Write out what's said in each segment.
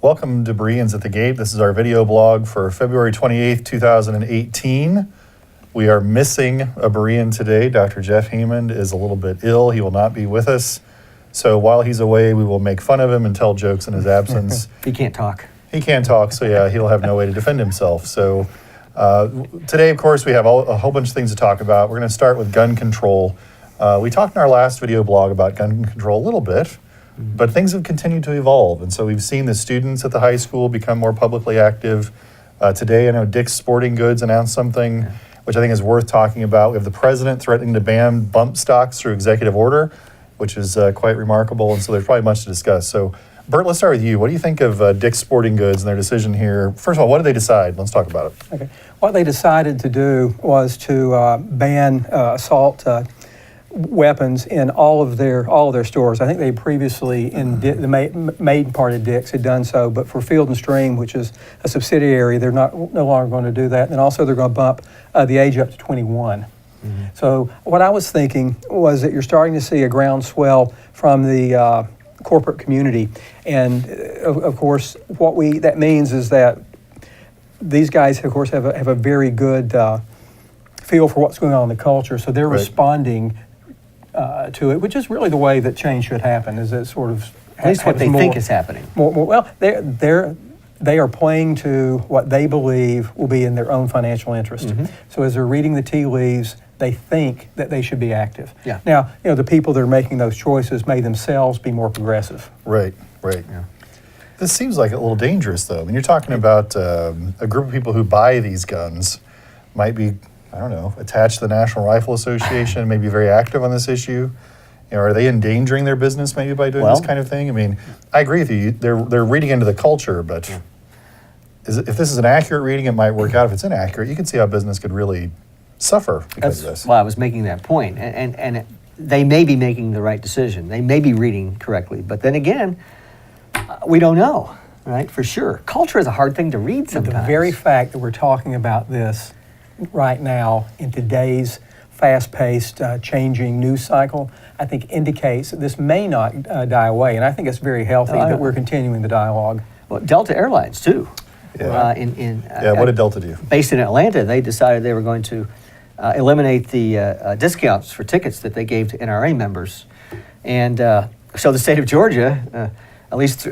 Welcome to Bereans at the Gate. This is our video blog for February 28th, 2018. We are missing a Berean today. Dr. Jeff Hemond is a little bit ill. He will not be with us. So while he's away, we will make fun of him and tell jokes in his absence. He can't talk. He can't talk, so yeah, he'll have no way to defend himself. So today, of course, we have a whole bunch of things to talk about. We're going to start with gun control. We talked in our last video blog about gun control a little bit, but things have continued to evolve. And so we've seen the students at the high school become more publicly active. Today, I know Dick's Sporting Goods announced something, which I think is worth talking about. We have the president threatening to ban bump stocks through executive order, which is quite remarkable. And so there's probably much to discuss. So Bert, let's start with you. What do you think of Dick's Sporting Goods and their decision here? First of all, what did they decide? Let's talk about it. Okay. What they decided to do was to ban assault weapons in all of their stores. I think they previously in the main part of Dick's had done so, but for Field and Stream, which is a subsidiary, they're no longer going to do that. And also they're going to bump the age up to 21. So what I was thinking was that you're starting to see a groundswell from the corporate community, and of course that means is that these guys of course have a very good feel for what's going on in the culture, so they're responding to it, which is really the way that change should happen. Is it sort of at least what they think is happening. Well, they are playing to what they believe will be in their own financial interest. So as they're reading the tea leaves, they think that they should be active. Yeah. Now, the people that are making those choices may themselves be more progressive. Right. Yeah. This seems like a little dangerous, though. I mean, you're talking about a group of people who buy these guns, might be, I don't know, attached to the National Rifle Association, maybe very active on this issue. Are they endangering their business maybe by doing this kind of thing? I mean, I agree with you. They're reading into the culture, but if this is an accurate reading, it might work out. If it's inaccurate, you can see how business could really suffer because of this. Well, I was making that point, and they may be making the right decision. They may be reading correctly, but then again, we don't know, right? For sure, culture is a hard thing to read sometimes. But the very fact that we're talking about this right now in today's fast-paced, changing news cycle, I think indicates that this may not die away, and I think it's very healthy that we're continuing the dialogue. Well, Delta Airlines too. Yeah. What did Delta do? Based in Atlanta, they decided they were going to eliminate the discounts for tickets that they gave to NRA members. And so the state of Georgia, at least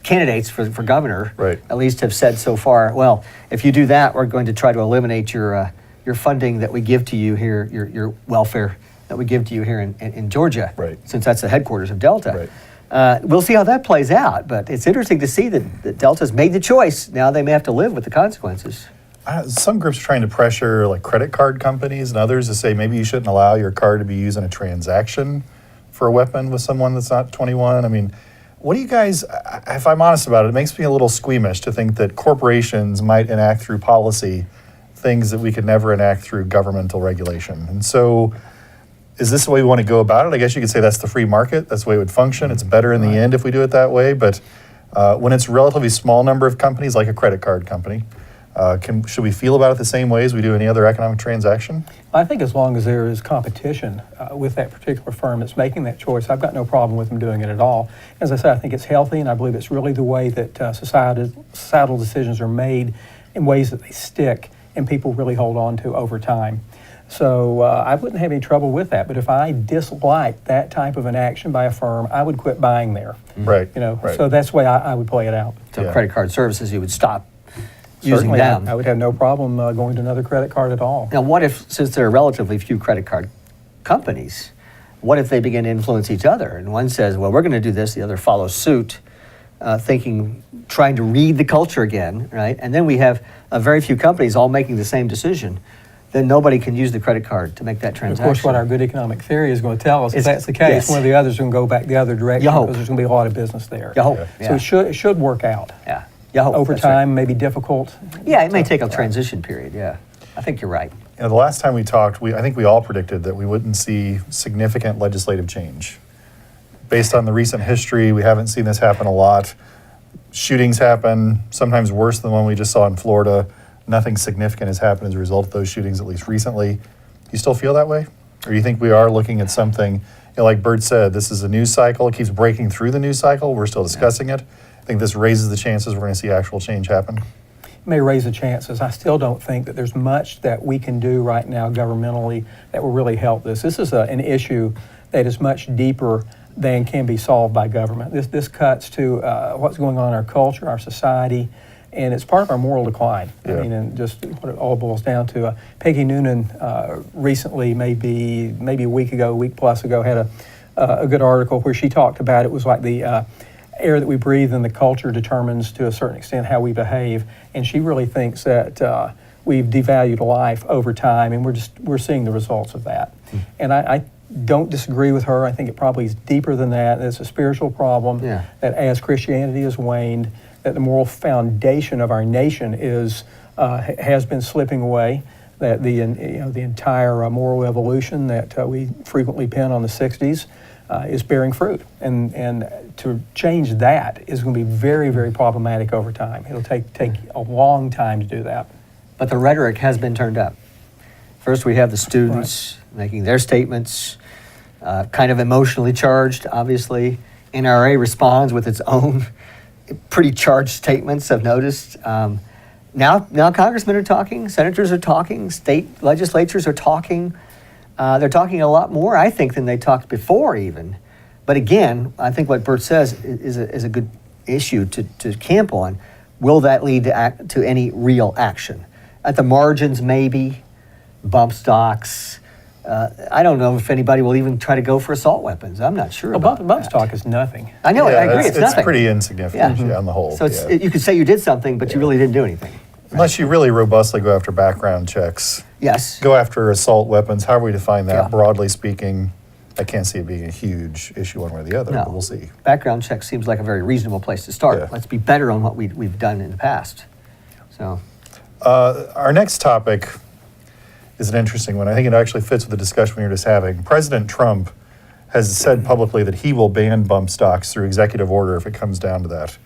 candidates for governor, at least have said so far, well, if you do that, we're going to try to eliminate your funding that we give to you here, your welfare that we give to you here in Georgia, since that's the headquarters of Delta. We'll see how that plays out, but it's interesting to see that Delta's made the choice. Now they may have to live with the consequences. Some groups are trying to pressure like credit card companies and others to say maybe you shouldn't allow your card to be used in a transaction for a weapon with someone that's not 21. I mean, what do you guys, if I'm honest about it, it makes me a little squeamish to think that corporations might enact through policy things that we could never enact through governmental regulation. And so is this the way we want to go about it? I guess you could say that's the free market. That's the way it would function. It's better in the end if we do it that way. But when it's a relatively small number of companies, like a credit card company, should we feel about it the same way as we do any other economic transaction? I think as long as there is competition with that particular firm that's making that choice, I've got no problem with them doing it at all. As I said, I think it's healthy, and I believe it's really the way that societal decisions are made in ways that they stick and people really hold on to over time. So I wouldn't have any trouble with that. But if I disliked that type of an action by a firm, I would quit buying there. So that's the way I would play it out. So credit card services, you would stop using them. I would have no problem going to another credit card at all. Now, what if, since there are relatively few credit card companies, what if they begin to influence each other? And one says, well, we're going to do this, the other follows suit, trying to read the culture again, right? And then we have very few companies all making the same decision. Then nobody can use the credit card to make that transaction. Of course, what our good economic theory is going to tell us, if that's the case, one of the others is going to go back the other direction because there's going to be a lot of business there. So it should work out. Over time, may be difficult. Yeah, it may take a transition period, I think you're right. The last time we talked, I think we all predicted that we wouldn't see significant legislative change. Based on the recent history, we haven't seen this happen a lot. Shootings happen, sometimes worse than the one we just saw in Florida. Nothing significant has happened as a result of those shootings, at least recently. You still feel that way? Or do you think we are looking at something, like Bert said, this is a news cycle, it keeps breaking through the news cycle, we're still discussing it, think this raises the chances we're going to see actual change happen? May raise the chances. I still don't think that there's much that we can do right now governmentally that will really help this. This is an issue that is much deeper than can be solved by government. This cuts to what's going on in our culture, our society, and it's part of our moral decline. Yeah. I mean, and just what it all boils down to. Peggy Noonan recently, maybe a week plus ago, had a good article where she talked about it was like the air that we breathe and the culture determines to a certain extent how we behave. And she really thinks that we've devalued life over time, and we're seeing the results of that. And I don't disagree with her. I think it probably is deeper than that. It's a spiritual problem that as Christianity has waned, that the moral foundation of our nation has been slipping away. That the entire moral evolution that we frequently pin on the 60s is bearing fruit, and to change that is going to be very, very problematic over time. It'll take a long time to do that. But the rhetoric has been turned up. First, we have the students making their statements, kind of emotionally charged, obviously. NRA responds with its own pretty charged statements, I've noticed. Now congressmen are talking, senators are talking, state legislatures are talking. They're talking a lot more, I think, than they talked before even. But again, I think what Bert says is a good issue to camp on. Will that lead to any real action? At the margins, maybe, bump stocks. I don't know if anybody will even try to go for assault weapons. I'm not sure about Bump that. stock is nothing. I know, Yeah, I agree, it's nothing. It's pretty insignificant on the whole. So you could say you did something, but you really didn't do anything. Unless you really robustly go after background checks, Yes. go after assault weapons, however we define that, Yeah. broadly speaking, I can't see it being a huge issue one way or the other, but we'll see. Background check seems like a very reasonable place to start. Yeah. Let's be better on what we've done in the past. So, Our next topic is an interesting one. I think it actually fits with the discussion we were just having. President Trump has said publicly that he will ban bump stocks through executive order if it comes down to that.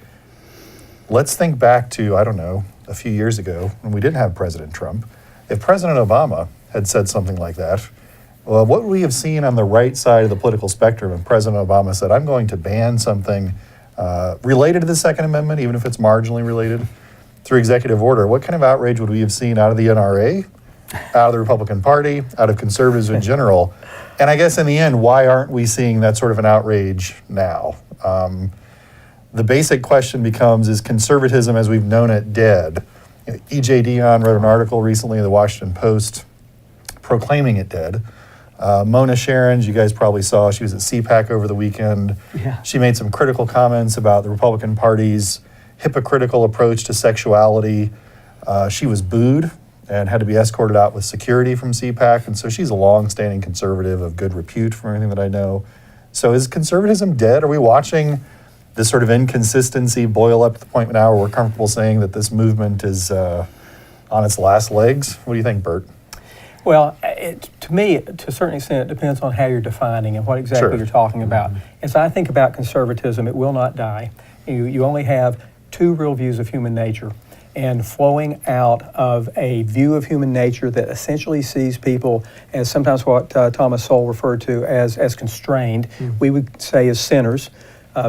Let's think back to, I don't know, a few years ago when we didn't have President Trump. If President Obama had said something like that, well, what would we have seen on the right side of the political spectrum if President Obama said, I'm going to ban something related to the Second Amendment, even if it's marginally related, through executive order? What kind of outrage would we have seen out of the NRA, out of the Republican Party, out of conservatives in general? And I guess in the end, why aren't we seeing that sort of an outrage now? The basic question becomes, is conservatism as we've known it dead? E.J. Dionne wrote an article recently in the Washington Post proclaiming it dead. Mona Sharon, you guys probably saw, she was at CPAC over the weekend. Yeah. She made some critical comments about the Republican Party's hypocritical approach to sexuality. She was booed and had to be escorted out with security from CPAC, and so she's a long-standing conservative of good repute from everything that I know. So is conservatism dead? Are we watching this sort of inconsistency boil up to the point now where we're comfortable saying that this movement is on its last legs? What do you think, Bert? Well, to me, to a certain extent, it depends on how you're defining and what exactly you're talking about. As I think about conservatism, it will not die. You only have two real views of human nature, and flowing out of a view of human nature that essentially sees people as sometimes what Thomas Sowell referred to as constrained, we would say as sinners,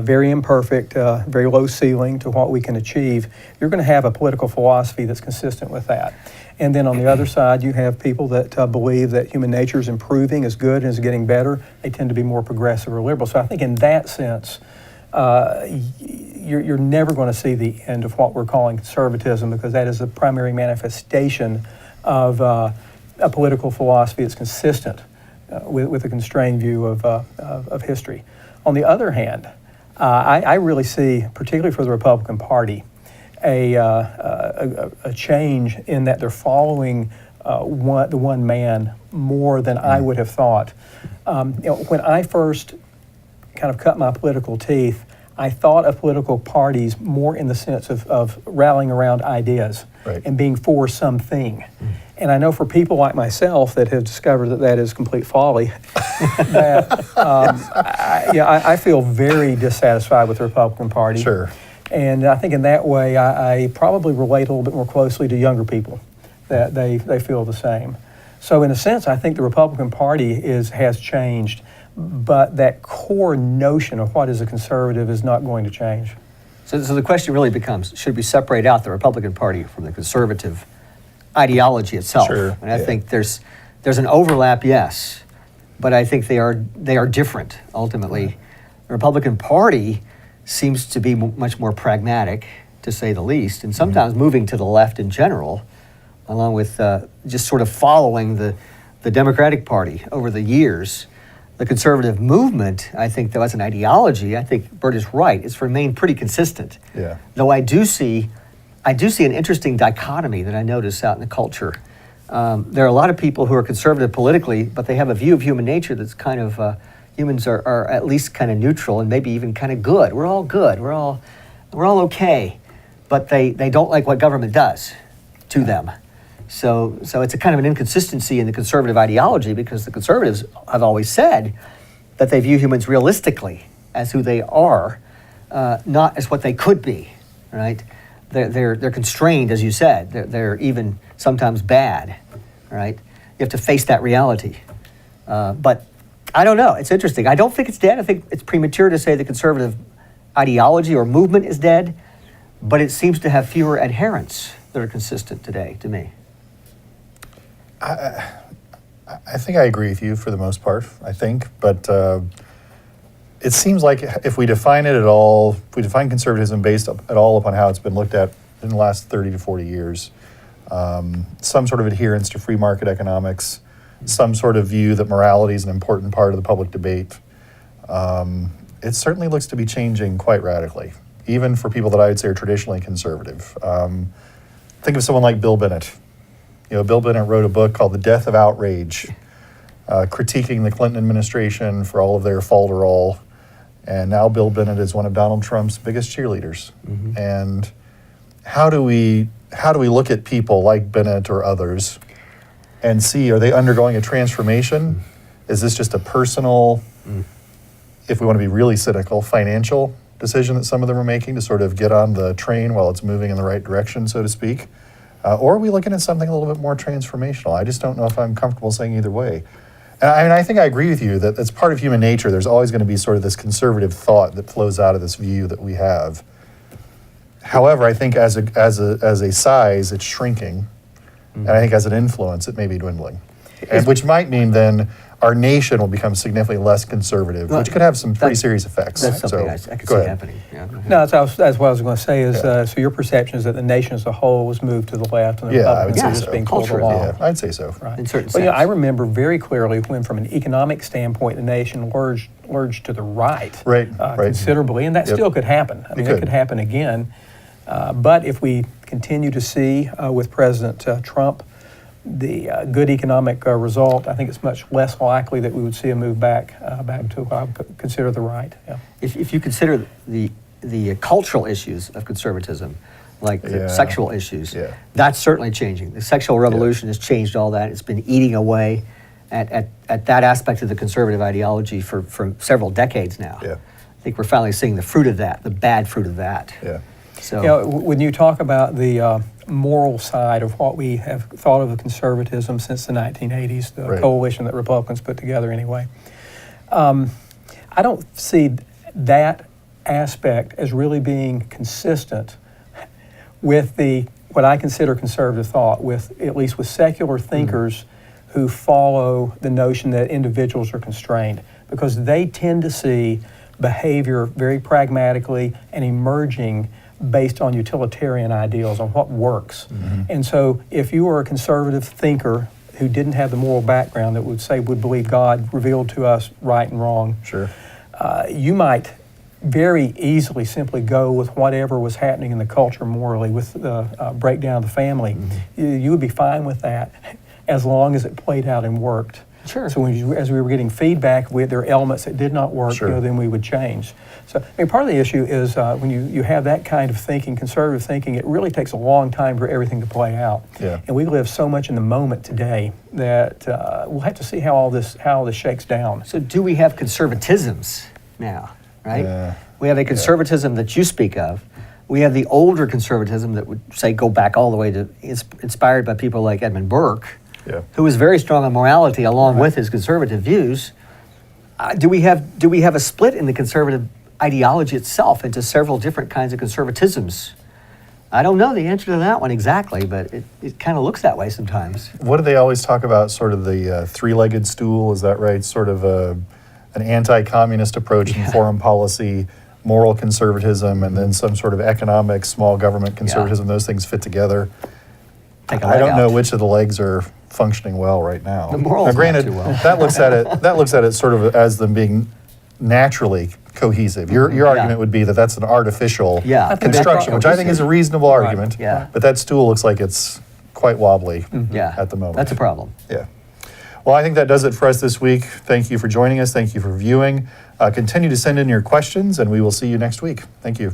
very imperfect, very low ceiling to what we can achieve. You're going to have a political philosophy that's consistent with that. And then on the other side, you have people that believe that human nature is improving, is good, and is getting better. They tend to be more progressive or liberal. So I think in that sense, you're never going to see the end of what we're calling conservatism, because that is the primary manifestation of a political philosophy that's consistent with a constrained view of history. On the other hand, I really see, particularly for the Republican Party, a change in that they're following the one man more than I would have thought. When I first kind of cut my political teeth, I thought of political parties more in the sense of rallying around ideas and being for something. And I know for people like myself that have discovered that is complete folly, that I feel very dissatisfied with the Republican Party. Sure. And I think in that way, I probably relate a little bit more closely to younger people, that they feel the same. So in a sense, I think the Republican Party has changed, but that core notion of what is a conservative is not going to change. So the question really becomes, should we separate out the Republican Party from the conservative ideology itself? Sure, And I yeah. think there's an overlap, yes, but I think they are different ultimately. The Republican Party seems to be much more pragmatic, to say the least, and sometimes moving to the left in general, along with just sort of following the Democratic Party over the years. The conservative movement, I think, though, as an ideology, I think Bert is right. It's remained pretty consistent. Yeah. Though I do see an interesting dichotomy that I notice out in the culture. There are a lot of people who are conservative politically, but they have a view of human nature that's kind of humans are at least kind of neutral and maybe even kind of good. We're all good. We're all okay, but they don't like what government does to them. So it's a kind of an inconsistency in the conservative ideology, because the conservatives have always said that they view humans realistically as who they are, not as what they could be, right? They're constrained, as you said. They're even sometimes bad, right? You have to face that reality. But I don't know. It's interesting. I don't think it's dead. I think it's premature to say the conservative ideology or movement is dead, but it seems to have fewer adherents that are consistent today, to me. I think I agree with you for the most part, I think, but it seems like if we define it at all, if we define conservatism based at all upon how it's been looked at in the last 30 to 40 years, some sort of adherence to free market economics, some sort of view that morality is an important part of the public debate, it certainly looks to be changing quite radically, even for people that I would say are traditionally conservative. Think of someone like Bill Bennett. Bill Bennett wrote a book called The Death of Outrage, critiquing the Clinton administration for all of their falderall. And now Bill Bennett is one of Donald Trump's biggest cheerleaders. Mm-hmm. And how do we look at people like Bennett or others and see, are they undergoing a transformation? Is this just a personal, if we want to be really cynical, financial decision that some of them are making to sort of get on the train while it's moving in the right direction, so to speak? Or are we looking at something a little bit more transformational? I just don't know if I'm comfortable saying either way. And I think I agree with you that it's part of human nature. There's always going to be sort of this conservative thought that flows out of this view that we have. However, I think as a size, it's shrinking. And I think as an influence, it may be dwindling. And which might mean then our nation will become significantly less conservative, which could have some pretty serious effects. That's something So, I could go see ahead. happening. Yeah, go ahead. No, that's what I was going to say is, so your perception is that the nation as a whole was moved to the left and the Yeah, I would Republicans say are just so. being pulled Culturally, along. Yeah, I'd say so. Right. In certain Well, I sense. remember very clearly when, from an economic standpoint, the nation lurched to the right, Right. considerably, and that Yep. still could happen. I mean, it could. could happen again. But if we continue to see with President Trump the good economic result, I think it's much less likely that we would see a move back to what I would consider the right. Yeah. If you consider the cultural issues of conservatism, like the Yeah. sexual issues, Yeah. that's certainly changing. The sexual revolution has changed all that. It's been eating away at that aspect of the conservative ideology for several decades now. Yeah. I think we're finally seeing the fruit of that, the bad fruit of that. Yeah. So When you talk about the moral side of what we have thought of conservatism since the 1980s, the Right. coalition that Republicans put together anyway, I don't see that aspect as really being consistent with what I consider conservative thought, at least with secular thinkers who follow the notion that individuals are constrained, because they tend to see behavior very pragmatically and emerging based on utilitarian ideals, on what works. And so if you were a conservative thinker who didn't have the moral background that would believe God revealed to us right and wrong, Sure. you might very easily simply go with whatever was happening in the culture morally, with the breakdown of the family. You would be fine with that as long as it played out and worked. Sure. So as we were getting feedback with there are elements that did not work, Sure. then we would change. So part of the issue is when you have that kind of thinking, conservative thinking, it really takes a long time for everything to play out. Yeah. And we live so much in the moment today that we'll have to see how all this shakes down. So do we have conservatisms now, right? Yeah. We have a conservatism that you speak of. We have the older conservatism that would say go back all the way to inspired by people like Edmund Burke, Yeah. who was very strong on morality along with his conservative views. Do we have a split in the conservative ideology itself into several different kinds of conservatisms? I don't know the answer to that one exactly, but it kind of looks that way sometimes. What do they always talk about? Sort of the three-legged stool, is that right? Sort of an anti-communist approach in foreign policy, moral conservatism, and then some sort of economic small government conservatism. Those things fit together. Take a I leg don't know out. which of the legs are functioning well right now. The morals now, not granted, too well. that looks at it sort of as them being naturally cohesive. Your argument would be that that's an artificial Yeah. I think they're construction, which I think is a reasonable Right. argument. Yeah. But that stool looks like it's quite wobbly Yeah, at the moment. that's a problem. Yeah. Well, I think that does it for us this week. Thank you for joining us. Thank you for viewing. Continue to send in your questions, and we will see you next week. Thank you.